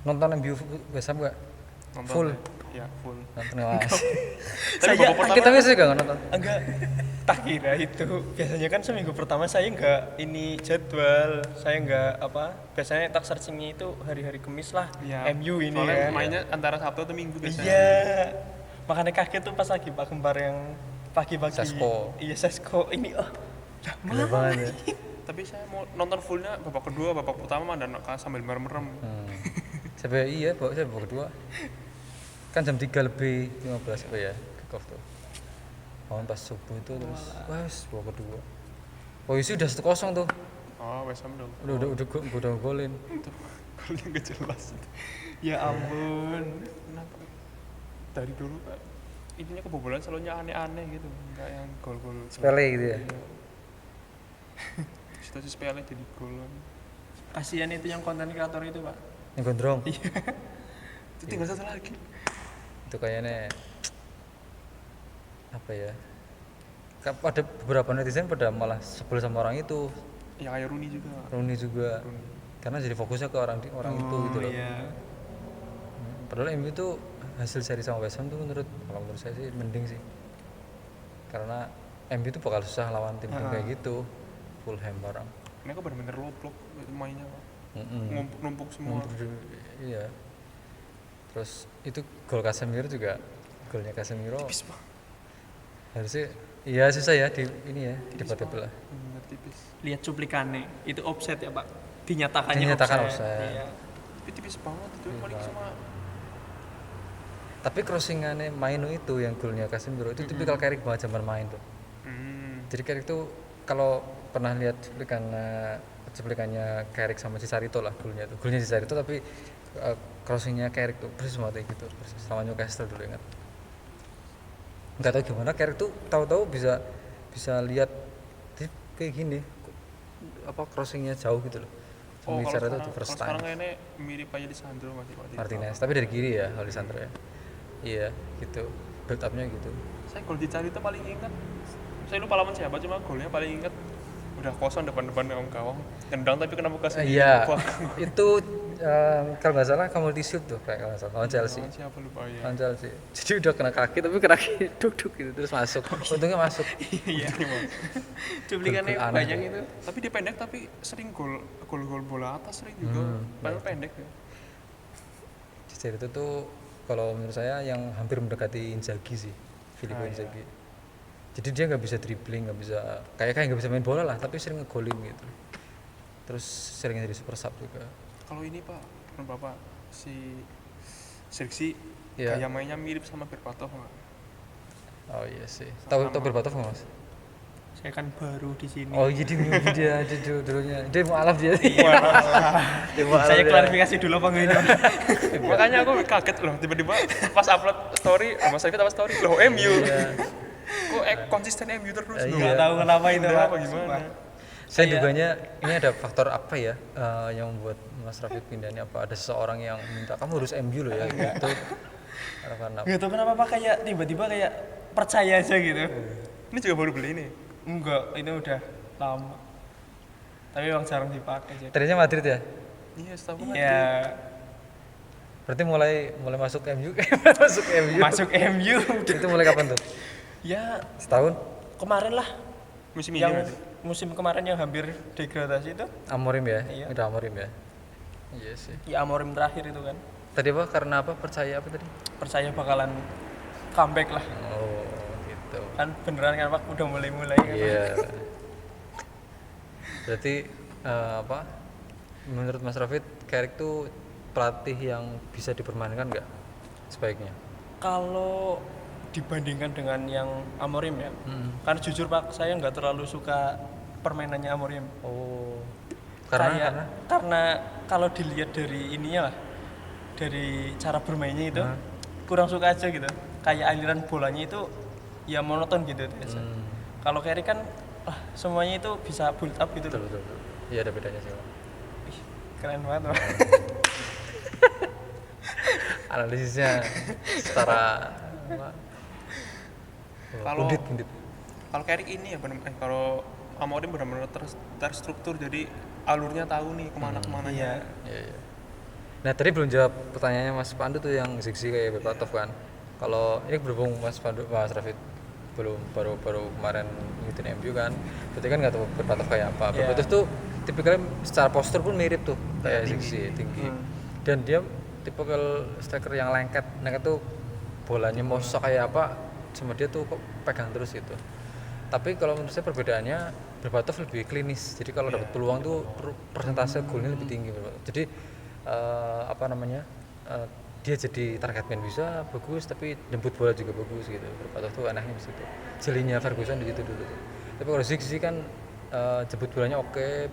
Nonton MU West Ham enggak? Nonton Full. ya full. Nonton Mas. Tapi Saya- babak pertama Kita sih enggak nonton. Enggak, tak kira itu. Biasanya kan seminggu pertama saya enggak ini jadwal, saya enggak apa. Biasanya tak searchingnya itu hari-hari Kamis lah. ya, MU ini soalnya ya. mainnya antara Sabtu atau Minggu biasanya. Iya. Makanya kaget tuh pas lagi Pak Kembar yang pagi-pagi. Sesko. Iya Sesko ini lah Gila banget ya. Tapi saya mau nonton fullnya babak kedua, babak pertama dan sambil merem-merem. Sampai iya, saya babak kedua. Kan jam 3 lebih 15 apa ya? Kick off tuh. Bangun pas subuh itu terus wes babak kedua. Oh, isi udah 1-0 tuh. Oh, West Ham dong. Udah golin. Itu golnya nggak jelas. Ya ampun. Kenapa? Dari dulu Pak, intinya kebobolan selalu aneh-aneh gitu, nggak yang gol-gol. Sepele gitu ya. Iya. Situasi sepele jadi golan. Kasihan itu yang konten kreator itu, Pak. Yang gondrong. Itu tinggal satu lagi. Itu kayaknya apa ya? Ada beberapa netizen pada malah sebel sama orang itu. Ya kayak Rooney juga. Rooney juga. Rooney. Karena jadi fokusnya ke orang itu gitu loh. Iya. Padahal MU itu hasil seri sama West Ham tuh kalau menurut saya sih mending sih. Karena MU itu bakal susah lawan tim-tim kayak gitu. Fulham barang. Mereka benar-benar loplok itu mainnya Pak. Numpuk semua. Iya. Terus itu gol Casemiro juga, golnya Casemiro Tipis Pak. harusnya iya susah ya di ini ya debat-debat lah. Benar tipis. Lihat cuplikannya, itu offset ya, Pak. Dinyatakannya Dinyatakan offset. offset. Iya. Tapi tipis banget itu paling sama. Tapi crossingannya Maino itu yang golnya Casemiro itu tipikal Carrick banget zaman main tuh. Jadi Carrick tuh kalau pernah lihat cuplikannya Carrick sama Cicarito lah golnya Cicarito tapi crossingnya Carrick tuh persis banget kayak gitu persis sama Newcastle dulu ingat. Nggak tahu gimana Carrick tuh tahu-tahu bisa lihat kayak gini apa crossingnya jauh gitu loh. Sama Cicarito tuh first time. Sekarang kayaknya mirip aja di Sandro Martinez tapi dari kiri ya Lisandro ya. Iya gitu build up-nya gitu. Saya gol dicari itu paling ingat. Saya lupa lawan siapa cuma golnya paling ingat udah kosong depan gawang. Tendang tapi kenapa kasih? Iya. Itu kalau nggak salah kamu di shoot tuh kayak kalau nggak salah lawan Chelsea. Siapa lupa ya. Lawan Chelsea. Jadi udah kena kaki tapi kena kaki duk gitu terus masuk. Untungnya masuk. Iya. Cuplikannya Gol-gol aneh banyak tuh. itu. Tapi dia pendek tapi sering gol bola atas sering juga. Padahal pendek ya. Jadi itu tuh kalau menurut saya yang hampir mendekati Inzaghi sih, Filippo Inzaghi. Jadi dia nggak bisa dribbling, nggak bisa kayak nggak bisa main bola lah, tapi sering ngegolin gitu. Terus sering jadi super sub juga. Kalau ini Pak, menurut Bapak si Sirksi Iya. gaya mainnya mirip sama Berbatov nggak? Oh iya sih. Tahu Berbatov nggak Mas? Saya kan baru di sini. Oh iya dia newbie dia dulunya. Dia mualaf dia. Iya. Dia mualaf Saya dia. klarifikasi dulu apa enggak ini? Makanya aku kaget loh tiba-tiba pas upload story, Mas Arifin apa story loh MU. Kok konsisten MU terus loh. Enggak tahu kenapa itu, Udah Pak. apa gimana? Saya duganya ini ada faktor apa ya yang membuat Mas Rafiq pindah ini apa ada seseorang yang minta kamu harus MU loh ya gitu. Karena Enggak tahu kenapa Pak kayak tiba-tiba kayak percaya aja gitu. Ini juga baru beli ini. Enggak, ini udah lama. Tapi emang jarang dipakai jadi. tadinya Madrid ya. Iya, setahu kan. Ya, Berarti mulai masuk MU masuk MU. masuk MU. Itu mulai kapan tuh? Ya, Setahun? kemarin lah. Musim ini Yang berarti. musim kemarin yang hampir degradasi itu. Amorim ya? Iya. Udah Amorim ya? Iya sih. Ya Amorim terakhir itu kan. Tadi apa? Karena apa? Percaya apa tadi? Percaya bakalan comeback lah. Oh gitu. Kan beneran kan Pak udah mulai-mulai kan. Iya. Berarti apa? Menurut Mas Rafid, Carrick tuh pelatih yang bisa dipermainkan nggak sebaiknya? Kalau dibandingkan dengan yang Amorim ya, karena jujur Pak, saya nggak terlalu suka permainannya Amorim. Oh. Karena kalau dilihat dari ininya lah, dari cara bermainnya itu kurang suka aja gitu. Kayak aliran bolanya itu ya monoton gitu biasa. Kalau Carrick kan semuanya itu bisa build up gitu. Betul. Iya ada bedanya sih. Pak. Ih, keren banget Pak. Analisisnya secara apa? Kalau Pundit. kalau Carrick ini ya kalau Amorim benar-benar terstruktur jadi alurnya tahu nih kemana-kemananya. Iya. Iya. Nah tadi belum jawab pertanyaannya Mas Pandu tuh yang Zigzi kayak Berbatov kan. Kalau ini berhubung Mas Pandu, Mas Rafid belum baru kemarin ngikutin MU kan, berarti kan nggak tahu Berbatov kayak apa. Iya. Berbatov tuh tipikalnya secara postur pun mirip tuh kayak Zigzi, tinggi. Dan dia tipikal striker yang lengket tuh bolanya mau susah kayak apa, sama dia tuh kok pegang terus gitu. Tapi kalau menurut saya perbedaannya Berbatov lebih klinis. Jadi kalau dapat peluang tuh persentase golnya lebih tinggi Berbatov. Jadi dia jadi target man bisa bagus, tapi jemput bola juga bagus gitu. Berbatov tuh anehnya di situ. Jelinya Ferguson di situ dulu. Tapi kalau Zigzi kan jemput bolanya oke,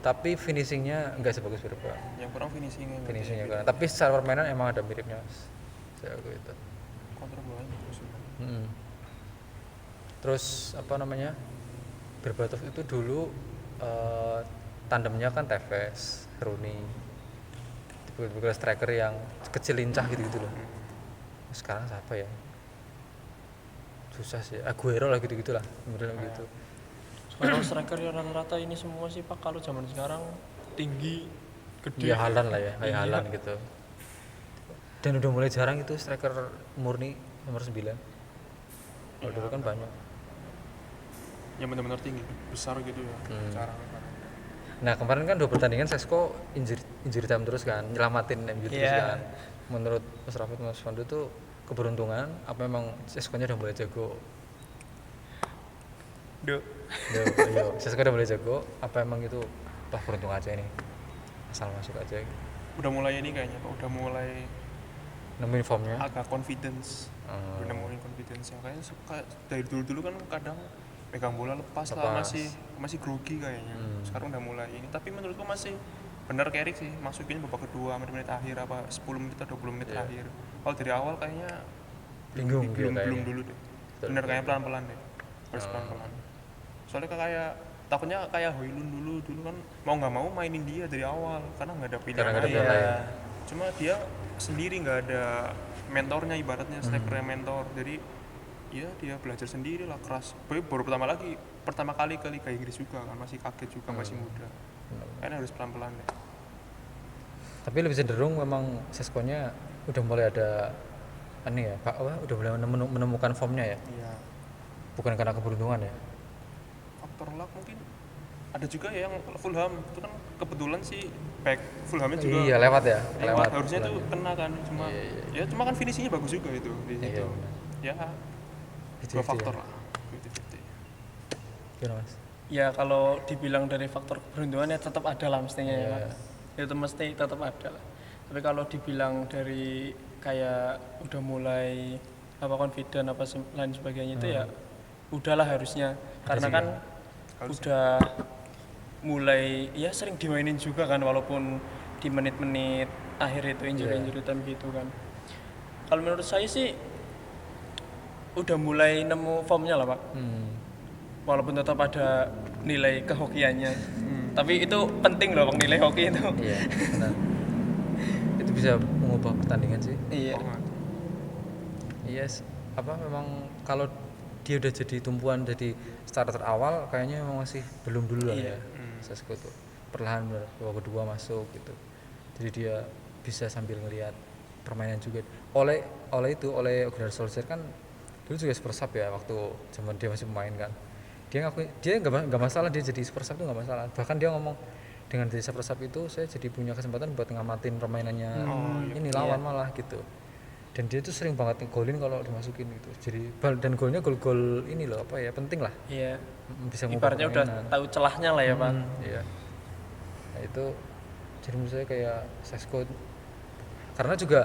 tapi finishingnya enggak sebagus Berbatov. Yang kurang finishingnya Kan. Tapi secara permainan emang ada miripnya Mas. Saya gitu. kontrol bolanya bagus. Terus Berbatov itu dulu tandemnya kan Tevez, Rooney, tipe-tipe striker yang kecil lincah gitu loh. Sekarang siapa ya? Susah sih, Aguero lah gitu lah, modelnya gitu. Kalau striker ya rata-rata ini semua sih Pak, kalau zaman sekarang tinggi, gede. Ya Haaland lah ya, kayak Iya. Haaland gitu. Dan udah mulai jarang itu striker murni nomor 9. Kalau dulu kan banyak. Yang benar-benar tinggi, besar gitu ya. Caranya. Nah kemarin kan 2 pertandingan Sesko injury time terus kan, nyelamatin MU terus Iya. kan. Menurut Mas Rafid, Mas Pandu tuh keberuntungan apa memang Sesko-nya udah mulai jago? Yo, Sesko udah mulai jago, apa emang itu toh beruntung aja ini, asal masuk aja gitu. Udah mulai ini kayaknya Pak, udah mulai Nemuin formnya. agak confidence. Udah nemuin confidence yang kayaknya suka dari dulu kan kadang pegang bola lepas lah, masih grogi kayaknya. Sekarang udah mulai ini, tapi menurutku masih benar Carrick sih, masukin babak kedua menit akhir apa 10 menit atau 20 menit terakhir. Kalau dari awal kayaknya Bingung dia belum kayaknya. dulu deh. Betul. Bener kayaknya pelan-pelan deh. Harus pelan-pelan. Soalnya kayak takutnya kayak Højlund dulu kan mau nggak mau mainin dia dari awal karena nggak ada pilihan Karena nggak ada lain. pilihan lain. Cuma dia sendiri nggak ada mentornya, ibaratnya strikernya mentor. Jadi ya dia belajar sendiri lah, keras. Baru pertama kali ke Liga Inggris juga kan, masih kaget juga, masih muda. Kayaknya harus pelan-pelan deh. Tapi lebih cenderung memang Sesko-nya udah mulai ada aneh ya, udah mulai menemukan formnya ya, Iya. bukan karena keberuntungan ya. Faktor luck mungkin ada juga ya, yang Fulham itu kan kebetulan sih back Fulhamnya juga Iya lewat ya, lewat harusnya tuh bulannya. kena kan, cuma Iya. ya cuma kan finishingnya bagus juga itu di Iya, situ. benar. Ya 50-50 dua faktor ya. lah, 50-50. Gimana Mas? Ya kalau dibilang dari faktor keberuntungan ya tetap ada lah mestinya ya Pak. Itu mesti tetap ada lah. Tapi kalau dibilang dari kayak udah mulai apa confident apa lain sebagainya itu ya udahlah harusnya, karena kan udah mulai ya sering dimainin juga kan, walaupun di menit-menit akhir itu injury time gitu kan. Kalau menurut saya sih udah mulai nemu formnya lah Pak, walaupun tetap ada nilai kehokiannya. Tapi itu penting loh Bang, nilai hoki itu. Iya benar. Itu bisa mengubah pertandingan sih. Iya. Yes, memang kalau dia udah jadi tumpuan, jadi starter awal kayaknya memang masih belum dulu lah ya. Sesko tuh perlahan babak kedua masuk gitu. Jadi dia bisa sambil ngelihat permainan juga. Oleh Gunnar Solskjaer kan dulu juga super sub ya waktu zaman dia masih pemain kan. Dia nggak masalah dia jadi super sub tuh nggak masalah. Bahkan dia ngomong dengan jadi super sub itu saya jadi punya kesempatan buat ngamatin permainannya ini lawan malah gitu. Dan dia tuh sering banget ngegolin kalau dimasukin gitu. Jadi dan golnya gol-gol ini loh penting lah. Iya. Bisa ngubah Ibaratnya udah permainan. tahu celahnya lah ya Pak. Iya. Nah itu jadi menurut saya kayak Sesko, karena juga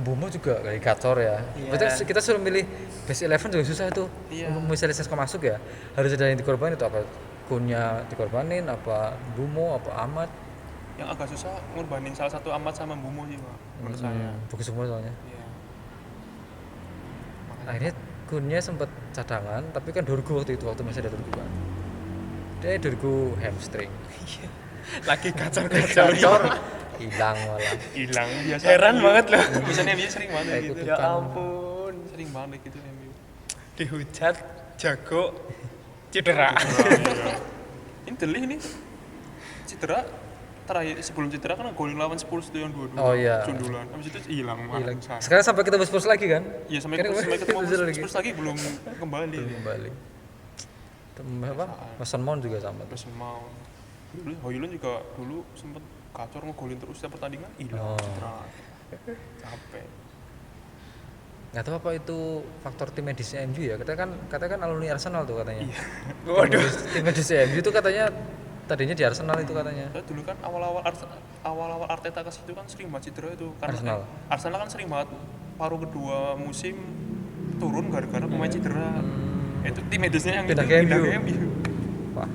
Mbumo juga kayak gacor ya. Iya. Berarti kita suruh milih best 11 juga susah tuh. Misalnya Sesko masuk ya, harus ada yang dikorbanin itu apa? Kunnya dikorbanin, apa Mbumo, apa Ahmad. Yang agak susah ngorbanin salah satu Ahmad sama Mbumo sih Pak, menurut saya. Bagus semua soalnya. Iya. Akhirnya Kunnya sempat cadangan, tapi kan Dorgu waktu masih ada Dorgu kan. Dia Dorgu hamstring. Lagi kacor-kacor. Hilang malah. Hilang biasa. Heran banget loh. Biasanya MU sering banget Kayak gitu. kutukan. Ya ampun. Sering banget gitu MU. Dihujat, jago, cedera. Iya. Ini Deli ini cedera terakhir sebelum cedera kan golin lawan Spurs itu yang 2-2 Oh, iya. sundulan. Habis itu hilang. Hilang. Sayang. Sekarang sampai ketemu Spurs lagi kan? Iya sampai Kan ketemu Spurs Spurs lagi belum kembali. belum kembali. Apa? Mason Mount juga sama. Mason Mount. Dulu Højlund juga dulu sempet gacor ngegolin terus setiap pertandingan hilang cedera. Capek. Nggak tahu apa itu faktor tim medisnya MU ya. Katanya kan alumni Arsenal tuh katanya. Iya. Waduh. Tim medisnya MU tuh katanya tadinya di Arsenal itu katanya. Soalnya dulu kan awal-awal Arteta ke situ kan sering banget cedera itu karena Arsenal kan sering banget paruh kedua musim turun gara-gara pemain cedera. Itu tim medisnya yang Pindah itu ke pindah MU. ke MU. Wah.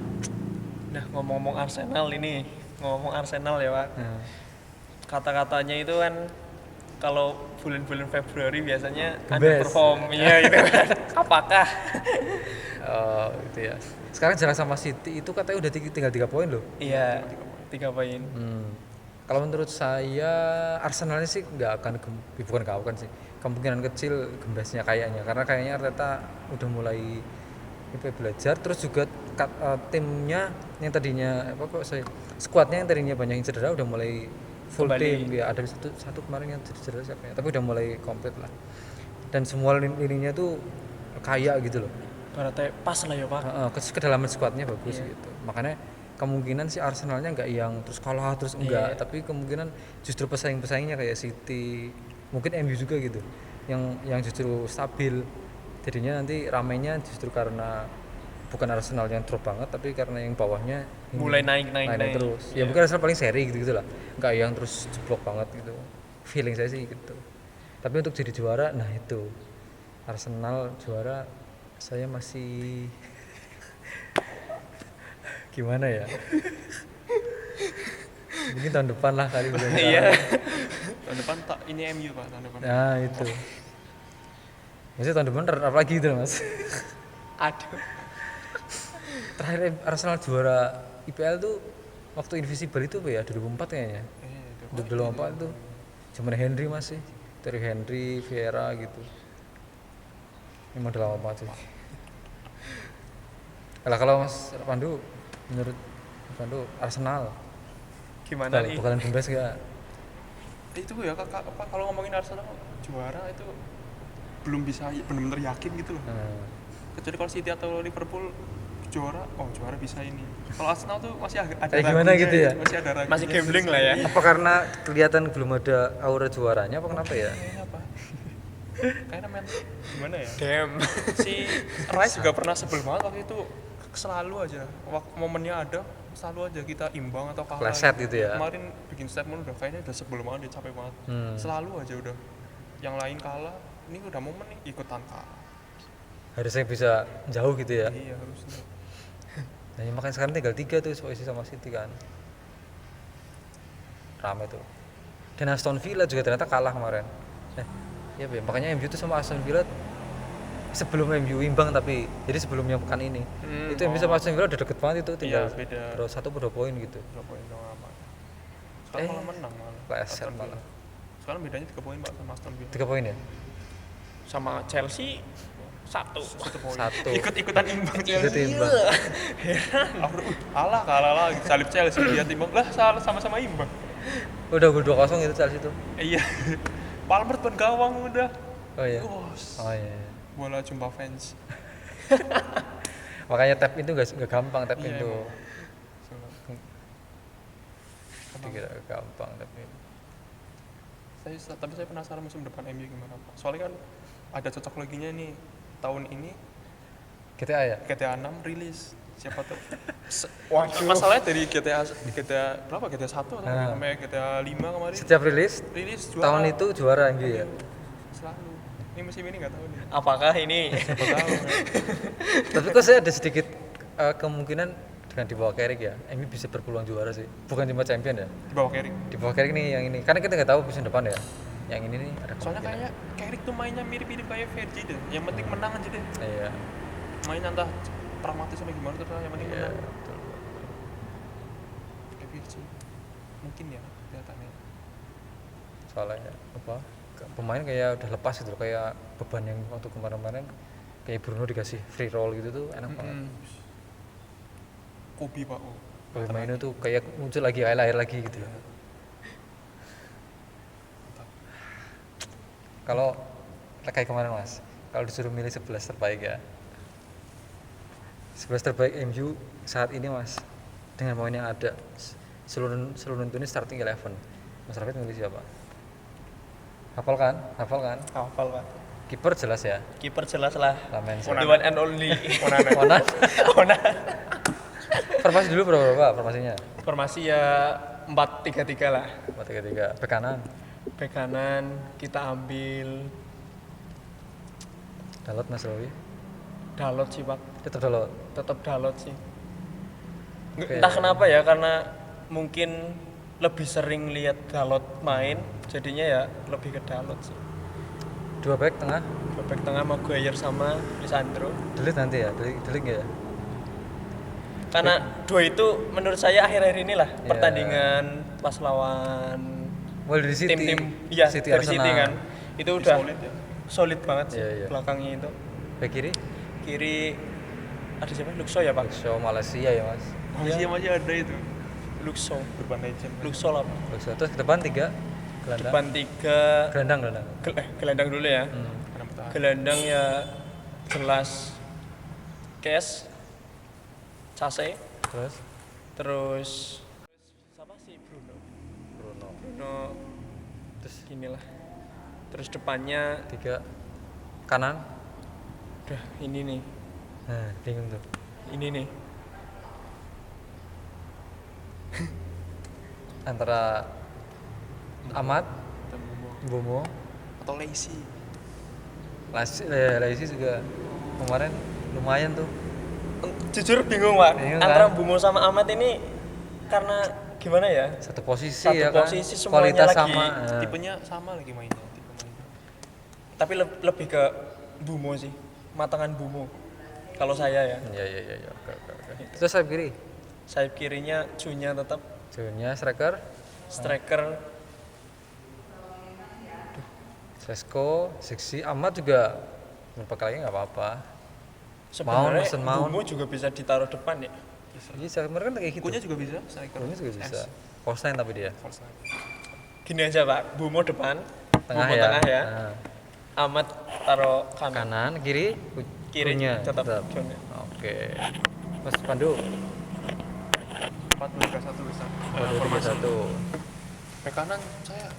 Nah, ngomong-ngomong Arsenal ini, ngomong Arsenal ya, Pak. Nah. Kata-katanya itu kan kalau bulan-bulan Februari biasanya Gembes. underperform, iya gitu kan. Apakah? Oh, itu ya. Sekarang jarak sama City itu katanya udah tinggal 3 poin loh. Iya, 3 poin. Kalau menurut saya Arsenalnya sih bukan nggak akan sih. Kemungkinan kecil gembesnya kayaknya karena kayaknya Arteta udah mulai belajar terus juga timnya yang tadinya skuadnya yang tadinya banyak yang cedera udah mulai full Kembali. tim ya ada satu kemarin yang cedera siapa ya tapi udah mulai komplit lah dan semua lininya tuh kaya gitu loh. Berarti pas lah ya, Pak. Kedalaman skuadnya bagus gitu makanya kemungkinan sih Arsenalnya nggak yang terus kalah terus enggak tapi kemungkinan justru pesaing-pesaingnya kayak City mungkin MU juga gitu yang justru stabil jadinya nanti ramainya justru karena bukan Arsenal yang drop banget tapi karena yang bawahnya ini Mulai naik terus ya mungkin Arsenal paling seri gitu lah nggak yang terus jeblok banget gitu feeling saya sih gitu tapi untuk jadi juara nah itu Arsenal juara saya masih gimana ya mungkin tahun depan lah kali bukan Iya. Tahun depan tak ini MU Pak tahun depan. nah itu maksudnya tahun depan apa lagi gitu mas Aduh. terakhir Arsenal juara IPL tuh waktu Invisible itu apa ya 2004 kayaknya Itu 2004 itu zaman Henry masih dari Henry Vieira gitu memang udah lama banget sih kalau Mas Pandu menurut Mas Pandu Arsenal Gimana nih? bakalan gembes gak? itu ya kakak apa kalau ngomongin Arsenal juara itu belum bisa benar-benar yakin gitu loh. Kecuali kalau City atau Liverpool juara bisa ini. Kalau Arsenal tuh masih ada Kayak gimana gitu ya? Masih ada ragunya. Masih gambling lah ya. Apa karena kelihatan belum ada aura juaranya apa kenapa ya? Kayaknya apa? Kayaknya main gimana ya? Damn. Si Rice juga pernah sebel banget waktu itu selalu aja momennya ada selalu aja kita imbang atau kalah. Pleset gitu ya. Kemarin bikin statement udah kayaknya udah sebel banget dia capek banget. Selalu aja udah yang lain kalah ini udah momen nih ikutan kalah. Harusnya bisa jauh gitu ya. Iya harusnya. Nah, makanya sekarang tinggal 3 tuh posisi sama City kan. Rame tuh. Dan Aston Villa juga ternyata kalah kemarin. Iya ya, makanya MU tuh sama Aston Villa sebelum MU imbang tapi jadi sebelumnya pekan ini. Itu MU sama Aston Villa udah deket banget itu tinggal Iya, beda. terus 1 atau 2 poin gitu. 2 poin doang apa. Sekarang malah menang malah. Pleset Aston Villa. malah. Sekarang bedanya 3 poin Pak sama Aston Villa. 3 poin ya? Sama Chelsea 1. 1 poin. 1. Ikut-ikutan imbang Itu Chelsea. imbang. Alah kalah lagi salib Chelsea dia timbang lah sama-sama imbang. Udah 2-0 itu Chelsea tuh. Iya. Palmer depan gawang udah. Oh iya. Bos. Oh iya. Bola jumpa fans. Makanya tap itu enggak gampang tap Iya, itu. emang. Tidak gampang tapi. Tapi saya penasaran musim depan MU gimana Pak. Soalnya kan ada cocok loginya nih tahun ini GTA ya? GTA 6 rilis. Siapa tuh? Waduh. Masalahnya dari GTA berapa? GTA 1 atau sampai GTA 5 kemarin. Setiap rilis Rilis juara. tahun itu juara MU ya. Selalu. Ini musim ini nggak tahu nih. Apakah ini Siapa tahu. Tapi kok saya ada sedikit kemungkinan dengan di bawah Carrick ya, MU bisa berpeluang juara sih. Bukan cuma champion ya. Di bawah Carrick. Di bawah Carrick nih yang ini. Karena kita nggak tahu musim depan ya. Yang ini nih ada Soalnya kemungkinan. kayak Carrick tuh mainnya mirip-mirip kayak Fergie deh. Yang penting menang aja deh. Iya. Main entah pragmatis sampai gimana terus yang penting Iya, menang. betul. Kayak Fergie. Mungkin ya kelihatannya. Soalnya apa? Pemain kayak udah lepas gitu loh, kayak beban yang waktu kemarin-kemarin kayak Bruno dikasih free roll gitu tuh enak banget. Kobe Pak. Bobby Maino tuh kayak muncul lagi akhir lagi gitu ya. Kalau kayak kemarin Mas, kalau disuruh milih 11 terbaik ya, 11 terbaik MU saat ini Mas, dengan pemain yang ada seluruh ini starting 11. Mas Rafid milih siapa? Hafal kan? Hafal Pak. Kiper jelas ya. Kiper jelas lah. Lamen. The one and only. Onan. Ona. Formasi dulu berapa formasinya? Formasi ya 4-3-3 lah. 4-3-3. Bek kanan. Bek kanan kita ambil Dalot Mas Rowi. Dalot sih Pak. Tetap Dalot. Tetap Dalot sih. Oke. Entah kenapa ya, karena mungkin lebih sering lihat Dalot main, jadinya ya lebih ke Dalot sih. 2 back tengah. Bek tengah Maguire sama Lisandro. Delete nanti ya. Delete ya. Karena dua itu menurut saya akhir-akhir inilah Iya. pertandingan pas lawan Dari City. tim-tim iya City dari Arsenal. City kan. Itu udah solid ya. solid banget sih Iya, iya. belakangnya itu. Back kiri. Kiri ada siapa? Luxo ya Pak? Show Malaysia ya Mas. Malaysia masih ada itu. Luxo. Urban Legend. Luxo lah Pak. Terus ke depan 3 gelandang. Depan 3 Gelandang. gelandang dulu ya. Karena bertahan. Gelandang ya jelas Kes, Case, terus siapa sih Bruno Terus gini lah. Terus depannya 3 kanan. udah ini nih, Nah, bingung tuh. ini nih. Antara Ahmad, Dan Bomo, Bomo. Atau Lazy. Lazy juga kemarin lumayan tuh. Jujur bingung Pak, Bingung, antara kan? Bumo sama Ahmad ini karena gimana ya? Satu posisi Satu ya posisi, kan. semuanya Kualitas lagi sama. Tipenya sama lagi mainnya. Tipe mainnya. Tapi lebih ke Bumo sih, matangan Bumo. Kalau saya ya, Iya. Oke. Terus sayap kiri. sayap kirinya Junya tetap, Junya striker, striker Sesko, Siksi, Ahmad juga beberapa kali nggak apa-apa. sebenarnya Mason Mount. Bumo juga bisa ditaruh depan ya. Bisa, kemarin kan kayak gitu. Kunya juga bisa. Striker. Kunya juga bisa. False nine tapi dia. False nine. Gini aja Pak, Bumo depan, Tengah Bumo ya. tengah ya, Nah, Ahmad taruh kanan, kanan, kiri, kiri Kunya, tetap Junya. Oke. Mas Pandu, 4-2-3-1 bisa. 4-2-3-1. Bek kanan saya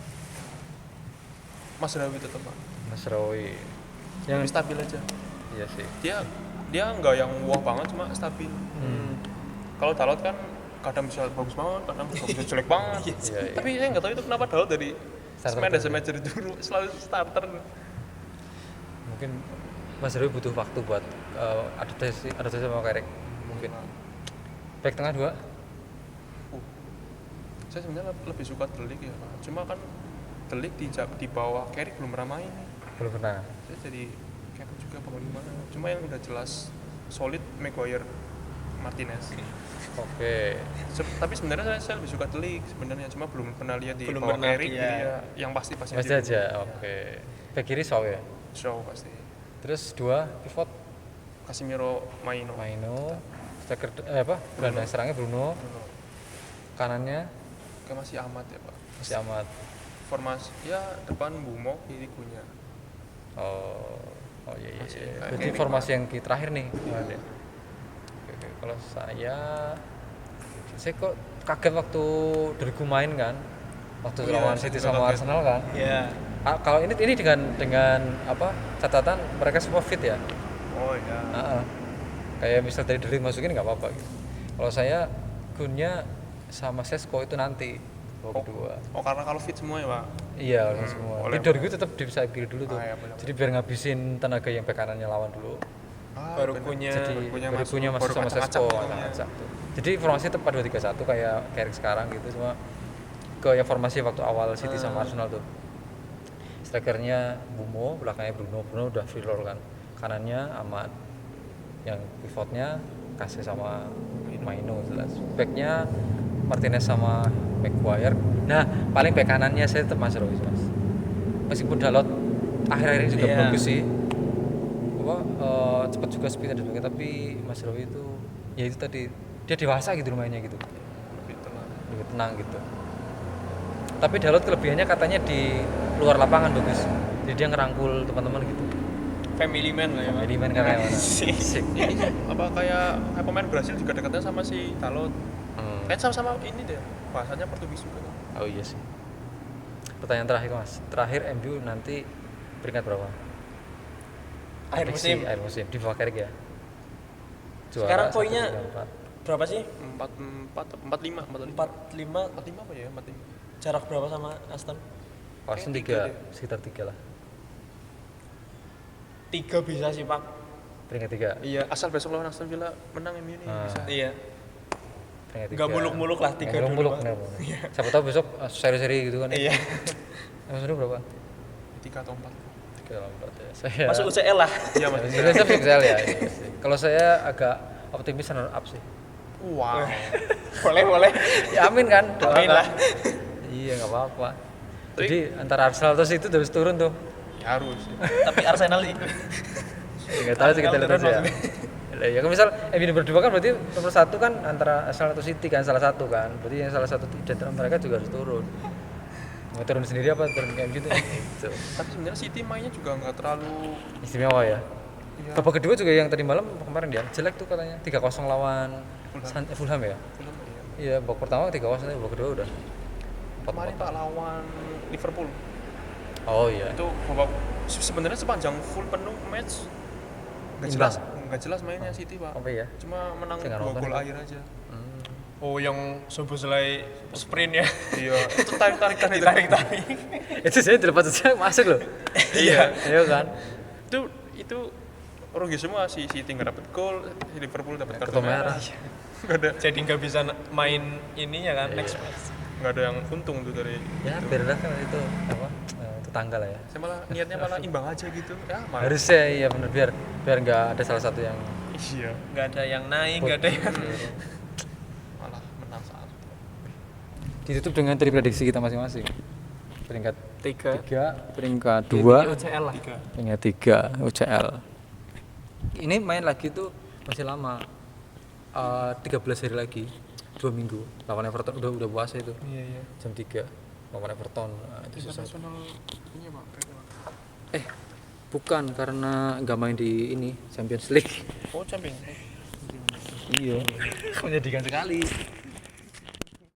Mas Rawi tetap Pak. Mas Roy. Yang stabil aja. Iya sih. Dia nggak yang wah banget, cuma stabil. Kalau Dalot kan kadang bisa bagus banget, kadang bisa jelek banget. Iya. Tapi saya nggak tahu itu kenapa Dalot dari Starter Smash dulu selalu starter. Mungkin Mas Roy butuh waktu buat adaptasi sama Carrick. Mungkin. Back tengah 2. Saya sebenarnya lebih suka Delik ya Pak. Cuma kan Delik di bawah Carrick belum pernah main. Belum pernah. Saya jadi kepo juga bagaimana. Cuma yang udah jelas solid Maguire, Martinez. Oke. Tapi sebenarnya saya lebih suka Delik sebenarnya, cuma belum pernah lihat di Belum bawah pernah, Carrick, iya. jadi ya yang pasti Pasti aja. Oke. Back kiri Shaw ya. show pasti. Terus 2 pivot Casemiro, Maino. striker gelandang serangnya Bruno, kanannya Kayak masih amat ya Pak. masih Ahmad. Formasi ya depan Bumo, kiri Kunya. Oh iya. Masih kayak Berarti Carrick, formasi yang terakhir nih. Oke. Kalau saya kok kaget waktu Derigu main kan. Waktu Oh iya, lawan saya City juga sama kaget. Arsenal kan. Ya, Kalau ini dengan apa catatan mereka semua fit ya. Oh iya. Kayak misal dari Derigu masukin nggak apa-apa gitu. Kalau saya Gunnya sama Sesko itu nanti babak kedua. Oh karena kalau fit semua ya Pak. Iya, semua. boleh, Di Derigu tetap di sayap kiri dulu tuh. Ah, iya, benar. Jadi biar ngabisin tenaga yang bek kanannya lawan dulu. baru bener. punya Jadi Kunya baru masuk, punya masuk baru sama ngacak-ngacak Sesko gitu ya. ngacak-ngacak tuh. Jadi formasi tetap 4-2-3-1 kayak Carrick sekarang gitu, cuma ke yang formasi waktu awal City sama Arsenal tuh. Strikernya Bumo, belakangnya Bruno udah free roll kan. Kanannya Ahmad. Yang pivotnya Kase sama Maino jelas. Backnya Martinez sama Maguire. Nah, paling back kanannya saya tetap Mas Roy, Mas. Meskipun Dalot akhir-akhir ini juga Iya. bagus sih. Cepat juga speed dan sebagainya, tapi Mas Roy itu ya itu tadi dia dewasa gitu mainnya gitu. lebih tenang gitu. Tapi Dalot kelebihannya katanya di luar lapangan bagus, jadi dia ngerangkul teman-teman gitu. Family man lah ya Pak. Jadi main kayak mana? Sik. Sik. Ini apa kayak pemain Brasil juga dekatnya sama si Dalot. Kayak sama-sama ini deh, bahasanya Portugis juga. Oh iya sih. Pertanyaan terakhir Mas, terakhir MU nanti peringkat berapa? Akhir Prediksi musim. akhir musim di bawah Carrick ya. Sekarang 1, poinnya 3, 4. berapa sih? 45 45. 45 apa ya? 45. Jarak berapa sama Aston? Arsenal Tiga 3, deh. sekitar 3 lah. 3 bisa sih Pak. Peringkat 3. Iya. Asal besok lawan Aston Villa menang MU ini bisa. Iya. Peringkat 3. Nggak muluk-muluk lah, 3 dulu, muluk, Pak. bener, bener. Siapa tahu besok seri-seri gitu kan. Iya. Maksudnya berapa? 3 atau 4. 3 atau 4 ya. Saya Masuk UCL lah. Iya, Mas. Indonesia masuk Excel ya. Iya sih. Kalau saya agak optimis runner up sih. Wow. boleh. Ya amin kan, Amin doakan. lah. Iya nggak apa-apa. Jadi antara Arsenal terus itu harus turun tuh. Ya harus. Tapi Arsenal ikut. Nggak tahu sih kita lihat aja. Ya kalau misal MU berdua kan berarti nomor 1 kan antara Arsenal atau City kan salah satu kan. Berarti yang salah satu di antara mereka juga harus turun. Mau turun sendiri apa turun kayak gitu? Gitu. Tapi sebenarnya City mainnya juga nggak terlalu Istimewa ya. Iya. Babak kedua juga yang tadi malam kemarin dia jelek tuh katanya 3-0 lawan Fulham ya. Fulham, iya. Iya, babak pertama 3-0 tapi babak kedua udah 4-4. Kemarin Pak lawan Liverpool. Oh iya. Itu babak sebenarnya sepanjang full penuh match nggak jelas mainnya City Pak. Apa ya? Cuma menang Saya nggak 2 nonton gol itu. akhir aja. Oh, yang Soboslai sprint ya. Iya, itu tarik-tarikan itu. Tarik-tarik. Itu saya dilepas saja masuk loh. Iya. Iya kan? Itu rugi semua si City nggak dapet gol, si Liverpool dapat kartu Kartu merah. merah. Nggak ada Jadi nggak bisa main ininya kan next match. nggak ada yang untung tuh dari Ya, biarlah kan itu apa? Tetangga lah ya. saya malah niatnya malah imbang aja gitu ya malah Harusnya iya benar biar nggak ada salah satu yang iya Nggak ada yang naik, nggak ada yang malah menang saat ditutup dengan dari prediksi kita masing-masing. Peringkat 3. 3, peringkat Ini 2, UCL lah. peringkat 3 UCL. Ini main lagi tuh masih lama. 13 hari lagi. 2 minggu lawan Everton udah puasa itu. Iya. Jam 3 lawan Everton. Nah, itu susah. internasional ini Pak Bukan karena nggak main di ini Champions League. oh champion Iya. Menyedihkan sekali.